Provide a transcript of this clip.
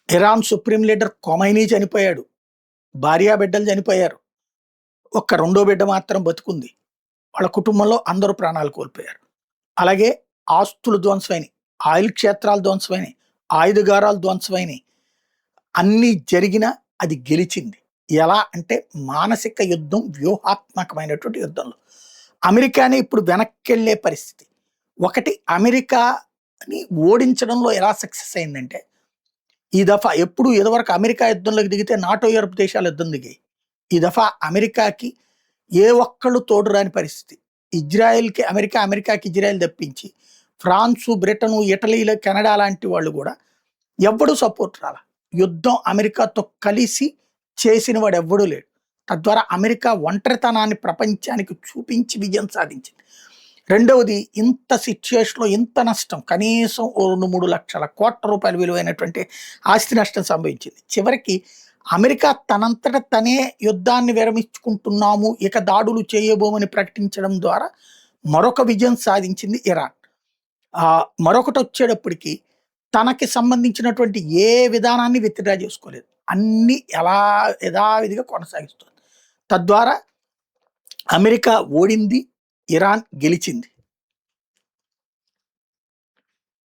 Iran supreme leader Khomeini చనిపోయాడు. భార్యాబిడ్డలు చనిపోయారు. ఒక్క రెండో బిడ్డ మాత్రం బతుకుంది. వాళ్ళ కుటుంబంలో అందరూ ప్రాణాలు కోల్పోయారు. అలాగే ఆస్తులు ధ్వంసమైనయి. ఆయిల్ క్షేత్రాలు ధ్వంసమైనయి. ఆయుధగారాలు ధ్వంసమైనయి. అన్నీ జరిగినా అది గెలిచింది. ఎలా అంటే మానసిక యుద్ధం, వ్యూహాత్మకమైనటువంటి యుద్ధంలో. అమెరికానే ఇప్పుడు వెనక్కెళ్ళే పరిస్థితి. ఒకటి అమెరికాని ఓడించడంలో ఎలా సక్సెస్ అయిందంటే, ఈ దఫా ఎప్పుడు ఇదివరకు అమెరికా యుద్ధంలోకి దిగితే నాటో, యూరప్ దేశాలు యుద్ధం దిగాయి. ఈ దఫా అమెరికాకి ఏ ఒక్కళ్ళు తోడు రాని పరిస్థితి. ఇజ్రాయెల్‌కి అమెరికా, అమెరికాకి ఇజ్రాయెల్ తప్పించి ఫ్రాన్సు, బ్రిటను, ఇటలీలు, కెనడా లాంటి వాళ్ళు కూడా ఎవ్వడు సపోర్ట్ రాలా. యుద్ధం అమెరికాతో కలిసి చేసిన వాడు ఎవ్వడూ లేడు. తద్వారా అమెరికా ఒంటరితనాన్ని ప్రపంచానికి చూపించి విజయం సాధించింది. రెండవది, ఇంత సిట్యుయేషన్‌లో ఇంత నష్టం, కనీసం ఓ 2, 3 లక్షల కోట్ల రూపాయల విలువైనటువంటి ఆస్తి నష్టం సంభవించింది. చివరికి అమెరికా తనంతట తనే యుద్ధాన్ని విరమించుకుంటున్నాము, ఇక దాడులు చేయబోమని ప్రకటించడం ద్వారా మరొక విజయం సాధించింది ఇరాన్. మరొకటొచ్చేటప్పటికి తనకి సంబంధించినటువంటి ఏ విధానాన్ని విత్‌డ్రా చేసుకోలేదు. అన్నీ యథావిధిగా కొనసాగిస్తుంది. తద్వారా అమెరికా ఓడింది, ఇరాన్ గెలిచింది.